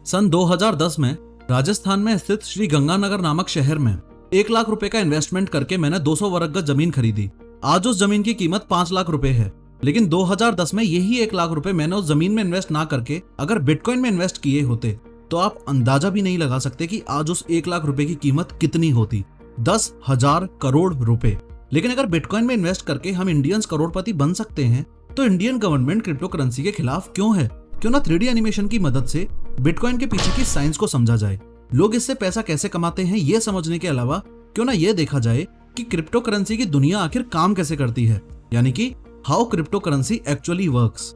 सन 2010 में राजस्थान में स्थित श्री गंगानगर नामक शहर में 1 लाख रुपए का इन्वेस्टमेंट करके मैंने 200 वर्ग गज जमीन खरीदी। आज उस जमीन की कीमत 5 लाख रुपए है, लेकिन 2010 में यही 1 लाख रुपए मैंने उस जमीन में इन्वेस्ट ना करके अगर बिटकॉइन में इन्वेस्ट किए होते तो आप अंदाजा भी नहीं लगा सकते कि आज उस 1 लाख रुपए की कीमत कितनी होती, 10,000 करोड़ रुपए। लेकिन अगर बिटकॉइन में इन्वेस्ट करके हम इंडियंस करोड़पति बन सकते हैं तो इंडियन गवर्नमेंट क्रिप्टो करेंसी के खिलाफ क्यों है? क्यों ना 3D एनिमेशन की मदद से बिटकॉइन के पीछे की साइंस को समझा जाए, लोग इससे पैसा कैसे कमाते हैं ये समझने के अलावा क्यों ना ये देखा जाए कि क्रिप्टो करेंसी की दुनिया आखिर काम कैसे करती है, यानी कि how cryptocurrency actually works.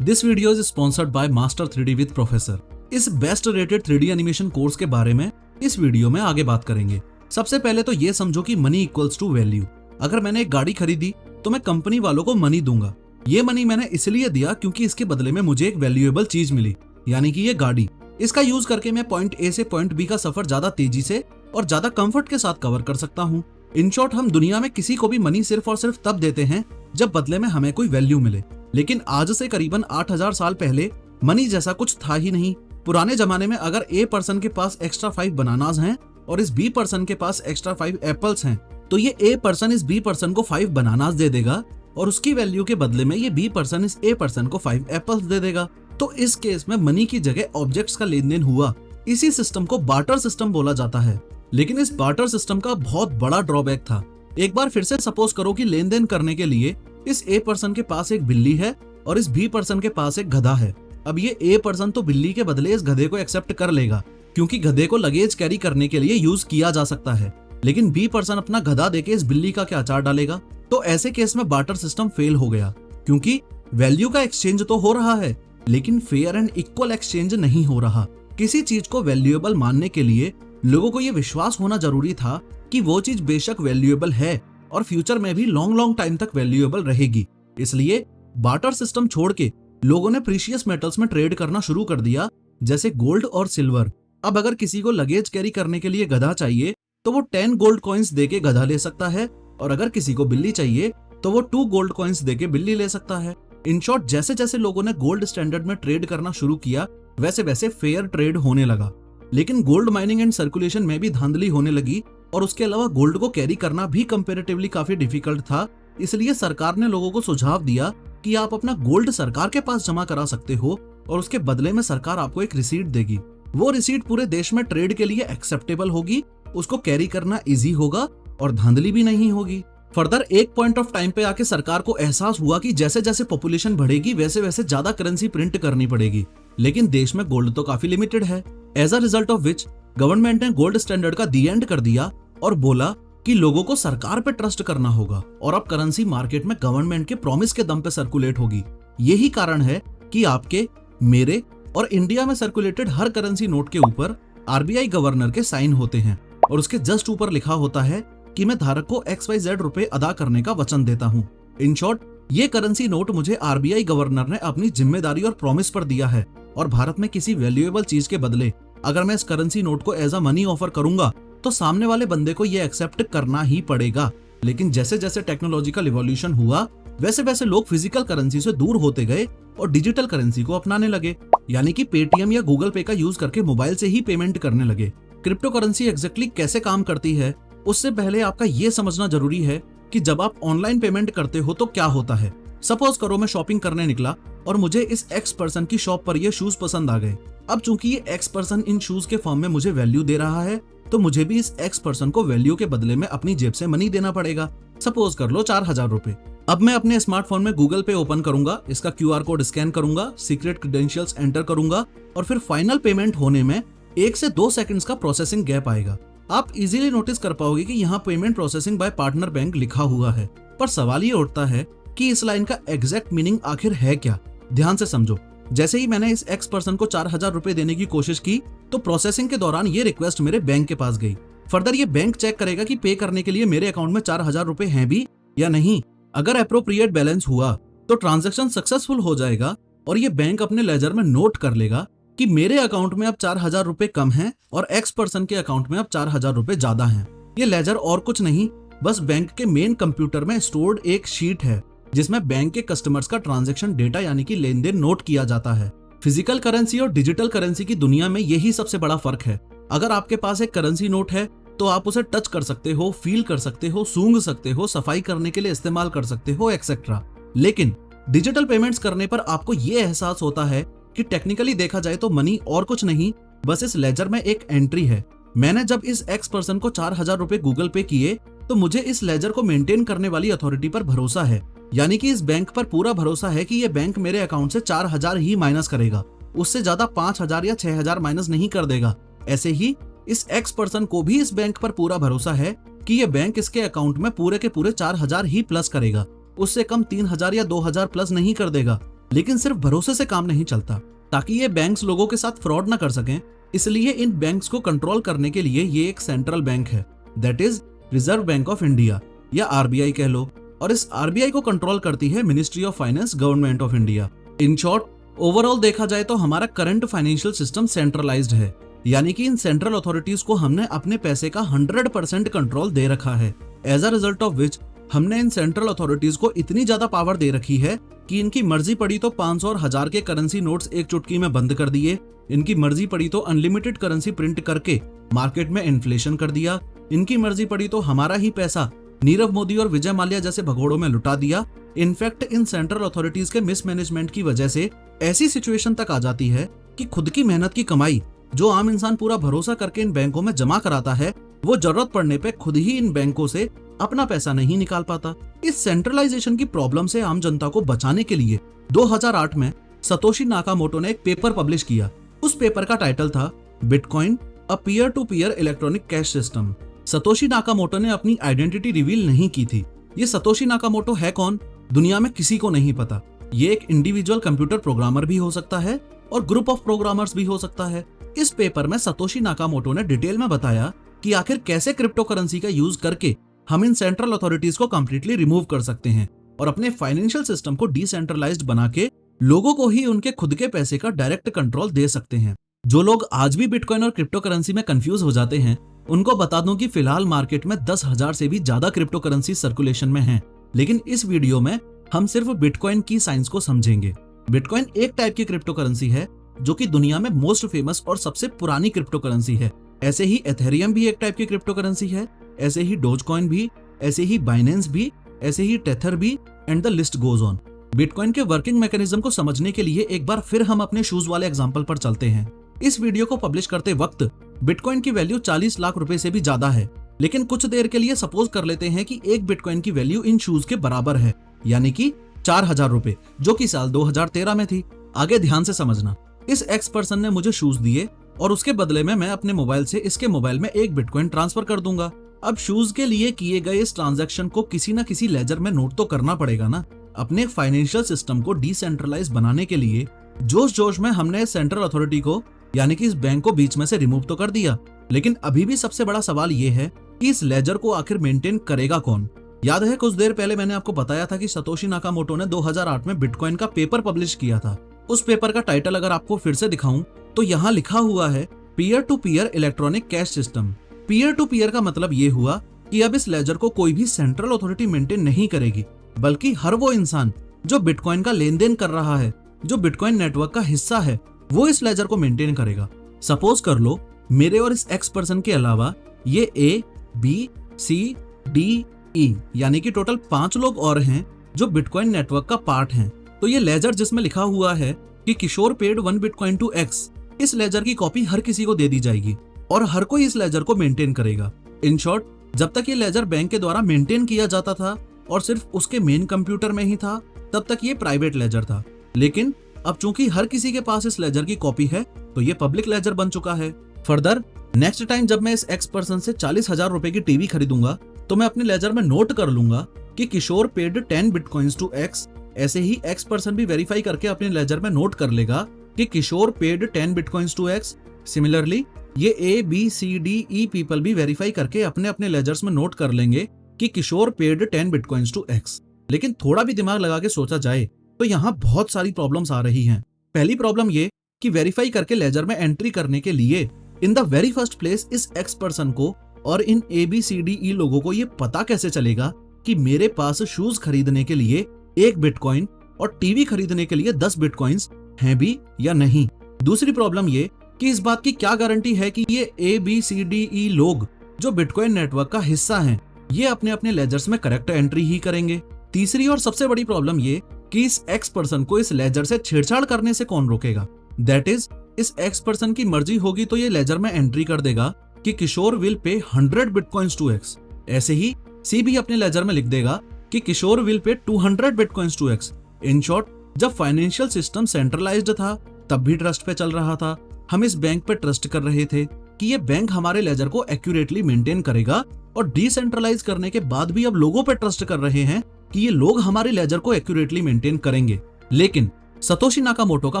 This video is sponsored by master 3D with professor. इस best rated 3D animation course के बारे में इस वीडियो में आगे बात करेंगे। सबसे पहले तो ये समझो कि मनी इक्वल्स टू वैल्यू। अगर मैंने एक गाड़ी खरीदी तो मैं कंपनी वालों को मनी दूंगा। ये मनी मैंने इसलिए दिया क्योंकि इसके बदले में मुझे एक वैल्यूएबल चीज मिली, यानी कि ये गाड़ी। इसका यूज करके मैं पॉइंट ए से पॉइंट बी का सफर ज्यादा तेजी से और ज्यादा कंफर्ट के साथ कवर कर सकता हूँ। इन शॉर्ट, हम दुनिया में किसी को भी मनी सिर्फ और सिर्फ तब देते हैं जब बदले में हमें कोई वैल्यू मिले। लेकिन आज से करीबन 8,000 साल पहले मनी जैसा कुछ था ही नहीं। पुराने जमाने में अगर ए पर्सन के पास एक्स्ट्रा 5 बनानास हैं और इस बी पर्सन के पास एक्स्ट्रा 5 एप्पल्स हैं, तो ये ए पर्सन इस बी पर्सन को 5 बनानास दे देगा और उसकी वैल्यू के बदले में ये बी पर्सन इस ए पर्सन को 5 एप्पल्स दे देगा। तो इस केस में मनी की जगह ऑब्जेक्ट्स का लेन देन हुआ। इसी सिस्टम को बार्टर सिस्टम बोला जाता है। लेकिन इस बार्टर सिस्टम का बहुत बड़ा ड्रॉबैक था। एक बार फिर से सपोज करो कि लेन देन करने के लिए इस ए पर्सन के पास एक बिल्ली है और इस बी पर्सन के पास एक गधा है। अब ये ए पर्सन तो बिल्ली के बदले इस गधे को एक्सेप्ट कर लेगा क्योंकि गधे को लगेज कैरी करने के लिए यूज किया जा सकता है, लेकिन बी पर्सन अपना गधा देके इस बिल्ली का क्या अचार डालेगा? तो ऐसे केस में बार्टर सिस्टम फेल हो गया क्योंकि वैल्यू का एक्सचेंज तो हो रहा है लेकिन फेयर एंड इक्वल एक्सचेंज नहीं हो रहा। किसी चीज को वैल्यूएबल मानने के लिए लोगों को यह विश्वास होना जरूरी था कि वो चीज बेशक वैल्यूएबल है और फ्यूचर में भी लॉन्ग टाइम तक वैल्यूएबल रहेगी। इसलिए बार्टर सिस्टम छोड़ के लोगों ने प्रीशियस मेटल्स में ट्रेड करना शुरू कर दिया, जैसे गोल्ड और सिल्वर। अब अगर किसी को लगेज कैरी करने के लिए गधा चाहिए तो वो 10 गोल्ड कॉइंस देके गधा ले सकता है, और अगर किसी को बिल्ली चाहिए तो वो 2 गोल्ड कॉइंस देके बिल्ली ले सकता है। इन शॉर्ट, जैसे जैसे लोगों ने गोल्ड स्टैंडर्ड में ट्रेड करना शुरू किया वैसे वैसे फेयर ट्रेड होने लगा। लेकिन गोल्ड माइनिंग एंड सर्कुलेशन में भी धांधली होने लगी और उसके अलावा गोल्ड को कैरी करना भी कंपैरेटिवली काफी डिफिकल्ट था। इसलिए सरकार ने लोगों को सुझाव दिया कि आप अपना गोल्ड सरकार के पास जमा करा सकते हो और उसके बदले में सरकार आपको एक रिसीट देगी। वो रिसीट पूरे देश में ट्रेड के लिए एक्सेप्टेबल होगी, उसको कैरी करना इजी होगा और धांधली भी नहीं होगी। फर्दर एक पॉइंट ऑफ टाइम पे आके सरकार को एहसास हुआ कि जैसे जैसे पॉपुलेशन बढ़ेगी वैसे वैसे ज्यादा करेंसी प्रिंट करनी पड़ेगी, लेकिन देश में गोल्ड तो काफी लिमिटेड है। As a result of which government ने गोल्ड स्टैंडर्ड का दी एंड कर दिया और बोला कि लोगों को सरकार पे ट्रस्ट करना होगा और अब करेंसी मार्केट में गवर्नमेंट के प्रॉमिस के दम पे सर्कुलेट होगी। यही कारण है कि आपके, मेरे और इंडिया में सर्कुलेटेड हर करेंसी नोट के ऊपर RBI गवर्नर के साइन होते हैं और उसके जस्ट ऊपर लिखा होता है कि मैं धारक को XYZ रुपए अदा करने का वचन देता हूँ। इन शॉर्ट, ये करेंसी नोट मुझे RBI गवर्नर ने अपनी जिम्मेदारी और प्रॉमिस पर दिया है और भारत में किसी वैल्यूएबल चीज के बदले अगर मैं इस करेंसी नोट को एज अ मनी ऑफर करूंगा तो सामने वाले बंदे को ये एक्सेप्ट करना ही पड़ेगा। लेकिन जैसे जैसे टेक्नोलॉजिकल इवोल्यूशन हुआ वैसे वैसे लोग फिजिकल करेंसी से दूर होते गए और डिजिटल करेंसी को अपनाने लगे, यानी कि पेटीएम या गूगल पे का यूज करके मोबाइल से ही पेमेंट करने लगे। क्रिप्टो करेंसी एग्जैक्टली कैसे काम करती है उससे पहले आपका ये समझना जरूरी है कि जब आप ऑनलाइन पेमेंट करते हो तो क्या होता है। सपोज करो मैं शॉपिंग करने निकला और मुझे इस एक्स पर्सन की शॉप पर ये शूज पसंद आ गए। अब चूंकि ये एक्स पर्सन इन शूज के फॉर्म में मुझे वैल्यू दे रहा है तो मुझे भी इस एक्स पर्सन को वैल्यू के बदले में अपनी जेब से मनी देना पड़ेगा। सपोज कर लो 4,000 रुपए। अब मैं अपने स्मार्टफोन में गूगल पे ओपन करूंगा, इसका QR कोड स्कैन करूंगा, सीक्रेट क्रेडेंशियल्स एंटर करूंगा और फिर फाइनल पेमेंट होने में 1 से 2 सेकंड्स का प्रोसेसिंग गैप आएगा। आप इजीली नोटिस कर पाओगे कि यहाँ payment processing bye partner bank लिखा हुआ है, पर सवाल ये उठता है कि इस लाइन का एग्जैक्ट मीनिंग आखिर है क्या। ध्यान से समझो, जैसे ही मैंने इस एक्स पर्सन को 4,000 रुपए देने की कोशिश की तो प्रोसेसिंग के दौरान ये रिक्वेस्ट मेरे बैंक के पास गई। फर्दर ये बैंक चेक करेगा कि पे करने के लिए मेरे अकाउंट में 4,000 रुपए हैं भी या नहीं। अगर अप्रोप्रिएट बैलेंस हुआ तो ट्रांजैक्शन सक्सेसफुल हो जाएगा और ये बैंक अपने लेजर में नोट कर लेगा कि मेरे अकाउंट में अब 4,000 रुपए कम हैं और एक्स पर्सन के अकाउंट में अब 4,000 रुपए ज्यादा हैं। ये लेजर और कुछ नहीं बस बैंक के मेन कंप्यूटर में स्टोर्ड एक शीट है जिसमें बैंक के कस्टमर्स का ट्रांजैक्शन डेटा यानी कि लेन देन नोट किया जाता है। फिजिकल करेंसी और डिजिटल करेंसी की दुनिया में यही सबसे बड़ा फर्क है। अगर आपके पास एक करेंसी नोट है तो आप उसे टच कर सकते हो, फील कर सकते हो, सूंघ सकते हो, सफाई करने के लिए इस्तेमाल कर सकते हो, एक्सेट्रा। लेकिन डिजिटल पेमेंट्स करने पर आपको ये एहसास होता है कि टेक्निकली देखा जाए तो मनी और कुछ नहीं, बस इस लेजर में एक एंट्री है। मैंने जब इस एक्स पर्सन को 4,000 रुपए गूगल पे किए तो मुझे इस लेजर को मेंटेन करने वाली अथॉरिटी पर भरोसा है, यानी कि इस बैंक पर पूरा भरोसा है कि ये बैंक मेरे अकाउंट से 4,000 ही माइनस करेगा, उससे ज्यादा 5,000 या 6,000 माइनस नहीं कर देगा। ऐसे ही इस एक्स पर्सन को भी इस बैंक पर पूरा भरोसा है कि ये बैंक इसके अकाउंट में पूरे के पूरे 4,000 ही प्लस करेगा, उससे कम 3,000 या 2,000 प्लस नहीं कर देगा। लेकिन सिर्फ भरोसे से काम नहीं चलता। ताकि ये बैंक्स लोगों के साथ फ्रॉड न कर सकें, इसलिए इन बैंक्स को कंट्रोल करने के लिए ये एक सेंट्रल बैंक है, that is reserve bank of India या आरबीआई कह लो। और इस आरबीआई को कंट्रोल करती है ministry of finance, government of India. In short, overall देखा जाए तो हमारा करंट फाइनेंशियल सिस्टम सेंट्रलाइज्ड है, यानी कि इन सेंट्रल अथॉरिटीज को हमने अपने पैसे का 100% कंट्रोल दे रखा है। As a result of which हमने इन सेंट्रल अथॉरिटीज को इतनी ज्यादा पावर दे रखी है कि इनकी मर्जी पड़ी तो 500 और 1000 के करेंसी नोट्स एक चुटकी में बंद कर दिए, इनकी मर्जी पड़ी तो अनलिमिटेड करेंसी प्रिंट करके मार्केट में इन्फ्लेशन कर दिया, इनकी मर्जी पड़ी तो हमारा ही पैसा नीरव मोदी और विजय माल्या जैसे भगोड़ों में लुटा दिया। इनफैक्ट इन सेंट्रल अथॉरिटीज के मिसमैनेजमेंट की वजह से ऐसी सिचुएशन तक आ जाती है कि खुद की मेहनत की कमाई जो आम इंसान पूरा भरोसा करके इन बैंकों में जमा कराता है, वो जरूरत पड़ने पे खुद ही इन बैंकों से अपना पैसा नहीं निकाल पाता। इस सेंट्रलाइजेशन की प्रॉब्लम से आम जनता को बचाने के लिए 2008 में सतोशी नाकामोटो ने एक पेपर पब्लिश किया। उस पेपर का टाइटल था bitcoin, a peer to peer electronic cash system. Satoshi Nakamoto ने अपनी आइडेंटिटी रिवील नहीं की थी। ये सतोशी नाकामोटो है कौन, दुनिया में किसी को नहीं पता। ये एक इंडिविजुअल कंप्यूटर प्रोग्रामर भी हो सकता है और ग्रुप ऑफ प्रोग्रामर्स भी हो सकता है। इस पेपर में सतोशी नाकामोटो ने डिटेल में बताया कि आखिर कैसे क्रिप्टो करेंसी का यूज करके हम इन सेंट्रल अथॉरिटीज को कंप्लीटली रिमूव कर सकते हैं और अपने फाइनेंशियल सिस्टम को डिसेंट्रलाइज्ड बना के लोगों को ही उनके खुद के पैसे का डायरेक्ट कंट्रोल दे सकते हैं। जो लोग आज भी बिटकॉइन और क्रिप्टो करेंसी में कंफ्यूज हो जाते हैं, उनको बता दूं कि फिलहाल मार्केट में 10,000 से भी ज्यादा क्रिप्टो करेंसी सर्कुलेशन में हैं। लेकिन इस वीडियो में हम सिर्फ बिटकॉइन की साइंस को समझेंगे। बिटकॉइन एक टाइप की क्रिप्टो करेंसी है जो कि दुनिया में मोस्ट फेमस और सबसे पुरानी क्रिप्टो करेंसी है। ऐसे ही एथेरियम भी एक टाइप की क्रिप्टो करेंसी है, ऐसे ही डोजकॉइन भी, ऐसे ही बाइनेंस भी, ऐसे ही टेथर भी, and the list goes on. Bitcoin के वर्किंग मैकेनिज्म को समझने के लिए एक बार फिर हम अपने शूज वाले एग्जांपल पर चलते हैं। इस वीडियो को पब्लिश करते वक्त बिटकॉइन की वैल्यू 40 लाख रुपए से भी ज्यादा है, लेकिन कुछ देर के लिए सपोज कर लेते हैं कि एक बिटकॉइन की वैल्यू इन शूज के बराबर है, यानी कि 4,000 रुपए, जो कि साल 2013 में थी। आगे ध्यान से समझना। इस एक्स पर्सन ने मुझे शूज दिए और उसके बदले में मैं अपने मोबाइल से इसके मोबाइल में एक बिटकॉइन ट्रांसफर कर दूंगा। अब शूज के लिए किए गए इस ट्रांजैक्शन को किसी न किसी लेजर में नोट तो करना पड़ेगा ना। अपने फाइनेंशियल सिस्टम को डिसेंट्रलाइज बनाने के लिए जोश जोश में हमने सेंट्रल अथॉरिटी को यानी कि इस बैंक को बीच में से रिमूव तो कर दिया, लेकिन अभी भी सबसे बड़ा सवाल ये है कि इस लेजर को आखिर मेंटेन करेगा कौन। याद है कुछ देर पहले मैंने आपको बताया था कि सतोशी नाकामोटो ने 2008 में बिटकॉइन का पेपर पब्लिश किया था। उस पेपर का टाइटल अगर आपको फिर से दिखाऊं तो यहाँ लिखा हुआ है peer to peer electronic cash system. Peer to peer का मतलब ये हुआ कि अब इस लेजर को कोई भी सेंट्रल अथॉरिटी मेंटेन नहीं करेगी, बल्कि हर वो इंसान जो बिटकॉइन का लेन देन कर रहा है, जो बिटकॉइन नेटवर्क का हिस्सा है, वो इस लेजर को मेंटेन करेगा। सपोज कर लो मेरे और इस एक्स पर्सन के अलावा ये ए, बी, सी, डी, ई यानी कि टोटल 5 लोग और हैं जो बिटकॉइन नेटवर्क का पार्ट हैं। तो ये लेजर जिसमें लिखा हुआ है कि Kishore paid 1 bitcoin to x, इस लेजर की कॉपी हर किसी को दे दी जाएगी और हर कोई इस लेजर को मेंटेन करेगा। इन शॉर्ट, जब तक ये लेजर बैंक के द्वारा मेंटेन किया जाता था और सिर्फ उसके मेन कंप्यूटर में ही था, तब तक ये प्राइवेट लेजर था। लेकिन अब चूंकि हर किसी के पास इस लेजर की कॉपी है, तो ये पब्लिक लेजर बन चुका है। फर्दर नेक्स्ट टाइम जब मैं इस एक्स पर्सन से 40,000 रुपए की टीवी खरीदूंगा तो मैं अपने लेजर में नोट कर लूंगा कि Kishore paid 10 bitcoins to X. ऐसे ही एक्स पर्सन भी वेरीफाई करके अपने लेजर में नोट कर लेगा कि Kishore paid 10 bitcoins to X. Similarly ये A, B, C, D, E people भी वेरीफाई करके अपने अपने लेजर्स में नोट कर लेंगे कि Kishore paid 10 bitcoins to X. लेकिन थोड़ा भी दिमाग लगा के सोचा जाए तो यहाँ बहुत सारी प्रॉब्लम्स आ रही हैं। पहली प्रॉब्लम ये कि वेरीफाई करके लेजर में एंट्री करने के लिए in the very first place इस एक्स पर्सन को और इन ABCDE लोगों को ये पता कैसे चलेगा कि मेरे पास शूज खरीदने के लिए 1 बिटकॉइन और टीवी खरीदने के लिए 10 बिटकॉइंस हैं भी या नहीं। दूसरी प्रॉब्लम ये कि इस बात की क्या गारंटी है कि ये ABCDE लोग जो बिटकॉइन नेटवर्क का हिस्सा हैं, ये अपने अपने लेजर्स में करेक्ट एंट्री ही करेंगे। तीसरी और सबसे बड़ी प्रॉब्लम ये कि इस एक्स पर्सन को इस लेजर से छेड़छाड़ करने से कौन रोकेगा। दैट इज, इस एक्स पर्सन की मर्जी होगी तो ये लेजर में एंट्री कर देगा कि किशोर विल पे 100 बिटकॉइंस टू एक्स। ऐसे ही सी भी अपने लेजर में लिख देगा कि किशोर will pay 200 bitcoins to X. In short, जब फाइनेंशियल सिस्टम सेंट्रलाइज्ड था तब भी ट्रस्ट पे चल रहा था। हम इस बैंक पे ट्रस्ट कर रहे थे कि ये बैंक हमारे लेजर को एक्यूरेटली मेंटेन करेगा, और डिसेंट्रलाइज करने के बाद भी अब लोगों पे ट्रस्ट कर रहे हैं कि ये लोग हमारे लेजर को एक्यूरेटली मेंटेन करेंगे। लेकिन सतोशी नाकामोटो का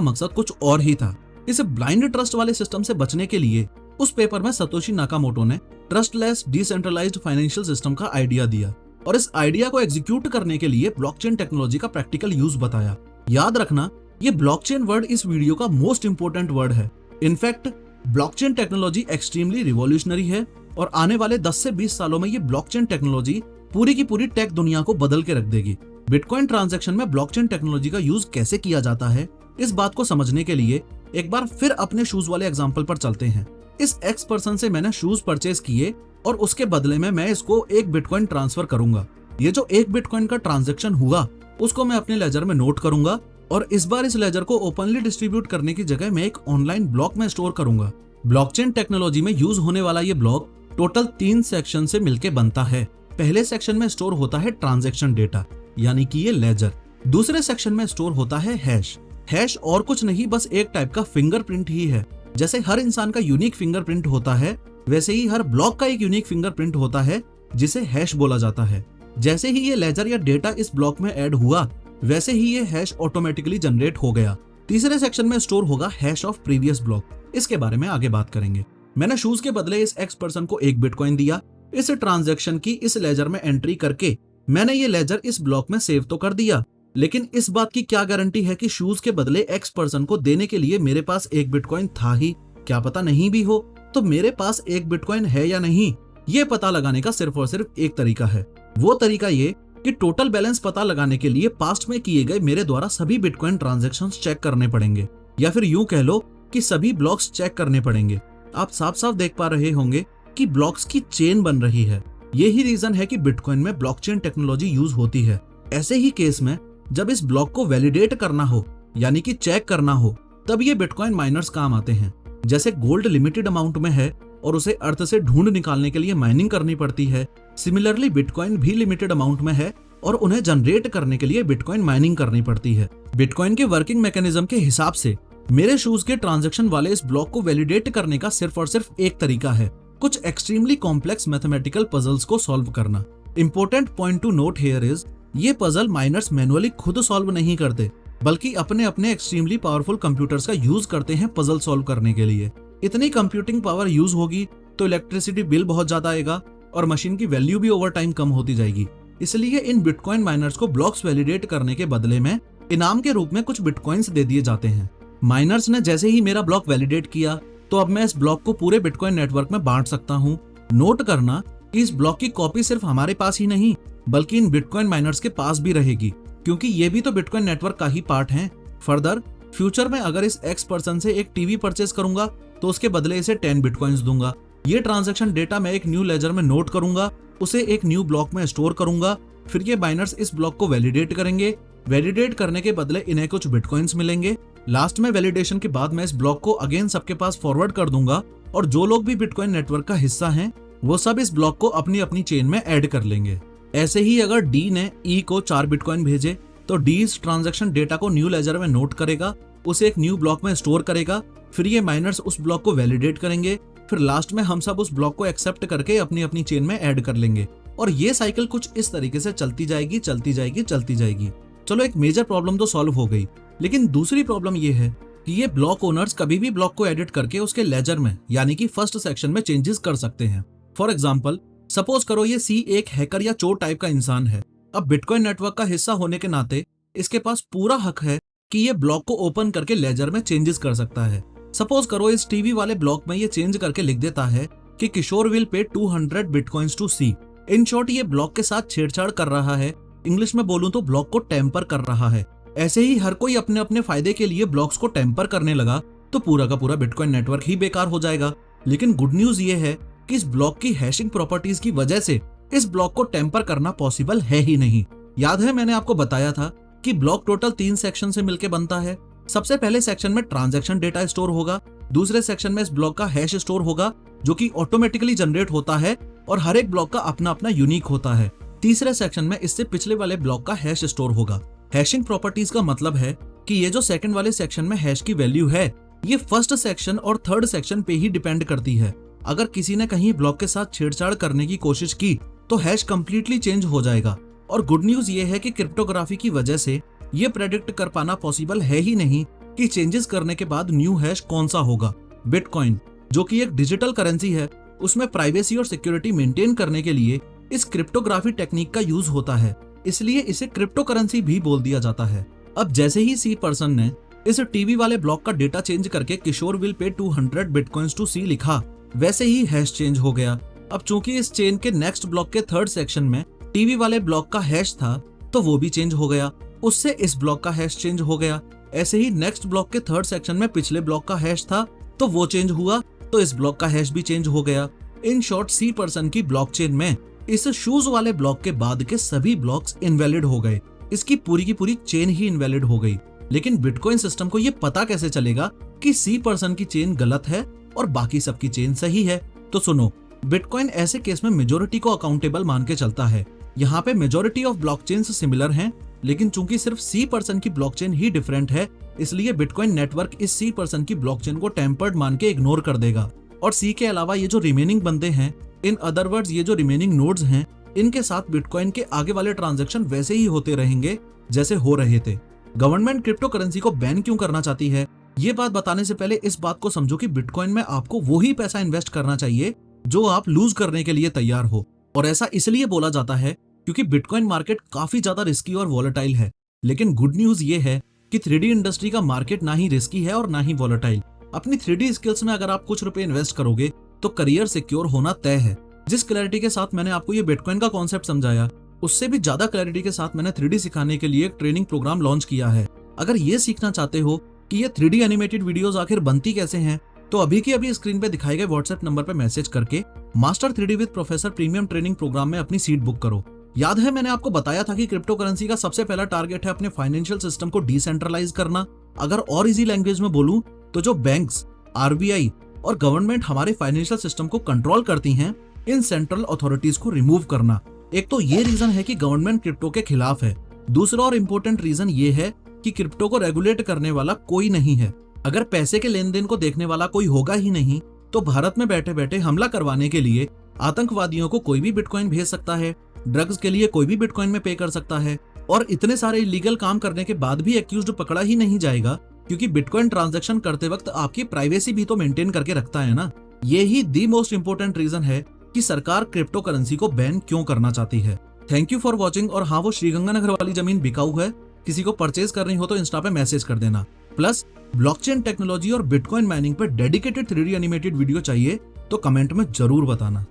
मकसद कुछ और ही था। इस ब्लाइंड ट्रस्ट वाले सिस्टम से बचने के लिए उस पेपर में सतोशी नाकामोटो ने ट्रस्टलेस डिसेंट्रलाइज्ड फाइनेंशियल सिस्टम का आइडिया दिया, और इस आइडिया को एग्जीक्यूट करने के लिए ब्लॉकचेन टेक्नोलॉजी का प्रैक्टिकल यूज बताया। याद रखना, ये ब्लॉकचेन वर्ड इस वीडियो का मोस्ट इंपोर्टेंट वर्ड है। In fact blockchain technology extremely revolutionary है, और आने वाले 10 से 20 सालों में ये ब्लॉकचेन टेक्नोलॉजी पूरी की पूरी टेक दुनिया को बदल के रख देगी। बिटकॉइन ट्रांजैक्शन में ब्लॉकचेन टेक्नोलॉजी का यूज कैसे किया जाता है, इस बात को समझने के लिए एक बार फिर अपने शूज वाले एग्जांपल पर चलते हैं। इस एक्स पर्सन से मैंने शूज परचेज किए और उसके बदले में मैं इसको 1 बिटकॉइन ट्रांसफर करूंगा। ये जो 1 बिटकॉइन का ट्रांजैक्शन हुआ उसको मैं अपने लेजर में नोट करूंगा, और इस बार इस लेजर को ओपनली डिस्ट्रीब्यूट करने की जगह मैं एक ऑनलाइन ब्लॉक में स्टोर करूंगा। ब्लॉकचेन टेक्नोलॉजी में यूज होने वाला ये ब्लॉक टोटल 3 सेक्शन से मिलकर बनता है। पहले सेक्शन में स्टोर होता है ट्रांजैक्शन डेटा, यानी कि ये लेजर। दूसरे सेक्शन में स्टोर होता है हैश। हैश और कुछ नहीं, बस एक टाइप का फिंगरप्रिंट ही है। जैसे हर इंसान का यूनिक फिंगरप्रिंट होता है, वैसे ही हर ब्लॉक का एक यूनिक फिंगरप्रिंट होता है जिसे हैश बोला जाता है। जैसे ही ये लेजर या डेटा इस ब्लॉक में ऐड हुआ, वैसे ही ये हैश ऑटोमेटिकली जनरेट हो गया। तीसरे सेक्शन में स्टोर होगा हैश ऑफ प्रीवियस ब्लॉक। इसके बारे में आगे बात करेंगे। मैंने शूज के बदले इस एक्स पर्सन को 1 बिटकॉइन दिया। इस ट्रांजैक्शन की इस लेजर में एंट्री करके मैंने ये लेजर इस ब्लॉक में सेव तो कर दिया, लेकिन इस बात की क्या गारंटी है कि शूज के बदले एक्स पर्सन को देने के लिए मेरे पास 1 बिटकॉइन था ही? क्या पता नहीं भी हो। तो मेरे पास 1 बिटकॉइन है या नहीं, ये पता लगाने का सिर्फ और सिर्फ एक तरीका है। वो तरीका ये कि टोटल बैलेंस पता लगाने के लिए पास्ट में किए गए मेरे द्वारा सभी बिटकॉइन ट्रांजैक्शंस चेक करने पड़ेंगे, या फिर यूं कह लो कि सभी ब्लॉक्स चेक करने पड़ेंगे। आप साफ साफ देख पा रहे होंगे कि ब्लॉक्स की चेन बन रही है। यही रीजन है कि बिटकॉइन में ब्लॉकचेन टेक्नोलॉजी यूज होती है। ऐसे ही केस में जब इस ब्लॉक को वैलिडेट करना हो, यानी कि चेक करना हो, तब ये बिटकॉइन माइनर्स काम आते हैं। जैसे गोल्ड लिमिटेड अमाउंट में है और उसे अर्थ से ढूंढ निकालने के लिए माइनिंग करनी पड़ती है, सिमिलरली बिटकॉइन भी लिमिटेड अमाउंट में है और उन्हें जनरेट करने के लिए बिटकॉइन माइनिंग करनी पड़ती है। बिटकॉइन के वर्किंग मैकेनिज्म के हिसाब से मेरे शूज के ट्रांजैक्शन वाले इस ब्लॉक को वैलिडेट करने का सिर्फ और सिर्फ एक तरीका है, कुछ एक्सट्रीमली कॉम्प्लेक्स मैथमेटिकल पजल्स को सॉल्व करना। Important point two note here is, ये पजल माइनर्स मैनुअली खुद सॉल्व नहीं करते, बल्कि अपने अपने एक्सट्रीमली पावरफुल कंप्यूटर्स का यूज करते हैं पजल सॉल्व करने के लिए। इतनी कंप्यूटिंग पावर यूज होगी तो इलेक्ट्रिसिटी बिल बहुत ज्यादा आएगा और मशीन की वैल्यू भी ओवर टाइम कम होती जाएगी। इसलिए इन बिटकॉइन माइनर्स को ब्लॉक्स वैलिडेट करने के बदले में इनाम के रूप में कुछ बिटकॉइंस दे दिए जाते हैं। माइनर्स ने जैसे ही मेरा ब्लॉक वैलिडेट किया, तो अब मैं इस ब्लॉक को पूरे बिटकॉइन नेटवर्क में बांट सकता हूँ। नोट करना कि इस ब्लॉक की कॉपी सिर्फ हमारे पास ही नहीं, बल्कि इन बिटकॉइन माइनर्स के पास भी रहेगी, क्योंकि ये भी तो बिटकॉइन नेटवर्क का ही पार्ट है। फर्दर फ्यूचर में अगर इस एक्स पर्सन से एक टीवी परचेज करूंगा तो उसके बदले इसे 10 बिटकॉइंस दूंगा। ये ट्रांजैक्शन डेटा मैं एक न्यू लेजर में नोट करूंगा, उसे एक न्यू ब्लॉक में स्टोर करूंगा, फिर ये माइनर्स इस ब्लॉक को वैलिडेट करेंगे। वैलिडेट करने के बदले इन्हें कुछ बिटकॉइंस मिलेंगे। लास्ट में वैलिडेशन के बाद मैं इस ब्लॉक को अगेन सबके पास फॉरवर्ड कर दूंगा, और जो लोग भी बिटकॉइन नेटवर्क का हिस्सा हैं वो सब इस ब्लॉक को अपनी अपनी चेन में ऐड कर लेंगे। ऐसे ही अगर डी ने ई को 4 बिटकॉइन भेजे तो डी इस ट्रांजैक्शन डेटा को न्यू लेजर में नोट करेगा, उसे एक न्यू ब्लॉक में स्टोर करेगा, फिर ये माइनर्स उस ब्लॉक को वैलिडेट करेंगे, फिर लास्ट में हम सब उस ब्लॉक को एक्सेप्ट करके अपनी अपनी चेन में ऐड कर लेंगे, और ये साइकिल कुछ इस तरीके से चलती जाएगी चलती जाएगी चलती जाएगी। चलो, एक मेजर प्रॉब्लम तो सॉल्व हो गई, लेकिन दूसरी प्रॉब्लम ये है कि ये ब्लॉक ओनर्स कभी भी ब्लॉक को एडिट करके उसके लेजर में, यानी कि फर्स्ट सेक्शन में चेंजेस कर सकते हैं। फॉर एग्जाम्पल, सपोज करो ये सी एक हैकर या चोर टाइप का इंसान है। अब बिटकॉइन नेटवर्क का हिस्सा होने के नाते इसके पास पूरा हक है कि ये ब्लॉक को ओपन करके लेजर में चेंजेस कर सकता है। सपोज करो इस टीवी वाले ब्लॉक में ये चेंज करके लिख देता है कि किशोर will pay 200 bitcoins to C. In short ये ब्लॉक के साथ छेड़छाड़ कर रहा है, इंग्लिश में बोलूं तो ब्लॉक को टेम्पर कर रहा है। ऐसे ही हर कोई अपने अपने फायदे के लिए ब्लॉक्स को टेम्पर करने लगा तो पूरा का पूरा बिटकॉइन नेटवर्क ही बेकार हो जाएगा। लेकिन गुड न्यूज ये है कि इस ब्लॉक की हैशिंग प्रॉपर्टीज की वजह से इस ब्लॉक को टेम्पर करना पॉसिबल है ही नहीं। याद है मैंने आपको बताया था कि ब्लॉक टोटल 3 सेक्शन से मिलकर बनता है। सबसे पहले सेक्शन में ट्रांजैक्शन डेटा स्टोर होगा, दूसरे सेक्शन में इस ब्लॉक का हैश स्टोर होगा जो कि ऑटोमेटिकली जनरेट होता है और हर एक ब्लॉक का अपना अपना यूनिक होता है। तीसरे सेक्शन में इससे पिछले वाले ब्लॉक का हैश स्टोर होगा। हैशिंग प्रॉपर्टीज का मतलब है कि ये जो सेकंड वाले सेक्शन में हैश की वैल्यू है ये फर्स्ट सेक्शन और थर्ड सेक्शन पे ही डिपेंड करती है। अगर किसी ने कहीं ब्लॉक के साथ छेड़छाड़ करने की कोशिश की तो हैश कंप्लीटली चेंज हो जाएगा। और गुड न्यूज ये है कि क्रिप्टोग्राफी की वजह से ये प्रेडिक्ट कर पाना पॉसिबल है ही नहीं कि चेंजेस करने के बाद न्यू हैश कौन सा होगा। बिटकॉइन जो कि एक डिजिटल करेंसी है, उसमें प्राइवेसी और सिक्योरिटी मेंटेन करने के लिए इस क्रिप्टोग्राफी टेक्निक का यूज होता है, इसलिए इसे क्रिप्टो करेंसी भी बोल दिया जाता है। अब जैसे ही सी पर्सन ने इस टीवी वाले ब्लॉक का डेटा चेंज करके किशोर विल पे 200 बिटकॉइंस टू सी लिखा, वैसे ही हैश चेंज हो गया। अब चूंकि इस चेन के नेक्स्ट ब्लॉक के थर्ड सेक्शन में टीवी वाले ब्लॉक का हैश था तो वो भी चेंज हो गया, उससे इस ब्लॉक का हैश चेंज हो गया। ऐसे ही नेक्स्ट ब्लॉक के थर्ड सेक्शन में पिछले ब्लॉक का हैश था तो वो चेंज हुआ, तो इस ब्लॉक का हैश भी चेंज हो गया। इन शॉर्ट सी पर्सन की ब्लॉकचेन में इस शूज वाले ब्लॉक के बाद के सभी ब्लॉक्स इनवैलिड हो गए, इसकी पूरी की पूरी चेन ही इनवैलिड हो गई। लेकिन बिटकॉइन सिस्टम को ये पता कैसे चलेगा कि सी पर्सन की चेन गलत है और बाकी सबकी चेन सही है? तो सुनो, बिटकॉइन ऐसे केस में मेजोरिटी को अकाउंटेबल मान के चलता है। यहाँ पे मेजोरिटी ऑफ ब्लॉकचेन्स सिमिलर हैं, लेकिन चूंकि सिर्फ सी पर्सन की ब्लॉकचेन ही डिफरेंट है, इसलिए बिटकॉइन नेटवर्क इस सी पर्सन की ब्लॉकचेन को टेम्पर्ड मान के इग्नोर कर देगा। और सी के अलावा ये जो रिमेनिंग बंदे हैं, इन अदर वर्ड्स ये जो रिमेनिंग नोड्स हैं, इनके साथ बिटकॉइन के आगे वाले ट्रांजैक्शन वैसे ही होते रहेंगे जैसे हो रहे थे। गवर्नमेंट क्रिप्टो करेंसी को बैन क्यों करना चाहती है, ये बात बताने से पहले इस बात को समझो कि बिटकॉइन में आपको वही पैसा इन्वेस्ट करना चाहिए जो आप लूज करने के लिए तैयार हो। और ऐसा इसलिए बोला जाता है क्योंकि बिटकॉइन मार्केट काफी ज्यादा रिस्की और वॉलेटाइल है। लेकिन गुड न्यूज ये है कि 3D इंडस्ट्री का मार्केट ना ही रिस्की है और ना ही वॉलेटाइल। अपनी 3D स्किल्स में अगर आप कुछ रुपए इन्वेस्ट करोगे तो करियर सिक्योर होना तय है। जिस क्लैरिटी के साथ मैंने आपको ये बिटकॉइन का कॉन्सेप्ट समझाया, उससे भी ज्यादा क्लैरिटी के साथ मैंने 3D सिखाने के लिए एक ट्रेनिंग प्रोग्राम लॉन्च किया है। अगर ये सीखना चाहते हो कि ये 3D एनिमेटेड वीडियोस आखिर बनती कैसे हैं, तो अभी की अभी स्क्रीन पे दिखाए गए व्हाट्सएप नंबर पे मैसेज करके master 3D with professor premium training programme में अपनी सीट बुक करो। याद है मैंने आपको बताया था कि क्रिप्टो करेंसी का सबसे पहला टारगेट है अपने फाइनेंशियल सिस्टम को डिसेंट्रलाइज करना। अगर और इजी लैंग्वेज में बोलूं तो जो बैंक्स, RBI और गवर्नमेंट हमारे फाइनेंशियल सिस्टम को कंट्रोल करती हैं, इन सेंट्रल अथॉरिटीज को रिमूव करना। एक तो ये रीजन है कि गवर्नमेंट क्रिप्टो के खिलाफ है, दूसरा और इम्पोर्टेंट रीजन ये है कि क्रिप्टो को रेगुलेट करने वाला कोई नहीं है। अगर पैसे के लेन देन को देखने वाला कोई होगा ही नहीं तो भारत में बैठे बैठे हमला करवाने के लिए आतंकवादियों को कोई भी बिटकॉइन भेज सकता है, ड्रग्स के लिए कोई भी बिटकॉइन में पे कर सकता है, और इतने सारे इलीगल काम करने के बाद भी एक्यूज्ड पकड़ा ही नहीं जाएगा क्योंकि बिटकॉइन ट्रांजैक्शन करते वक्त आपकी प्राइवेसी भी तो मेंटेन करके रखता है ना। ये ही दी मोस्ट इंपोर्टेंट रीजन है कि सरकार क्रिप्टो करेंसी को बैन क्यों करना चाहती है। Thank you for watching. और हाँ, वो श्रीगंगानगर वाली जमीन बिकाऊ है, किसी को परचेज करनी हो तो इंस्टा पे मैसेज कर देना। प्लस ब्लॉकचेन टेक्नोलॉजी और बिटकॉइन माइनिंग पर डेडिकेटेड 3D एनिमेटेड वीडियो चाहिए तो कमेंट में जरूर बताना।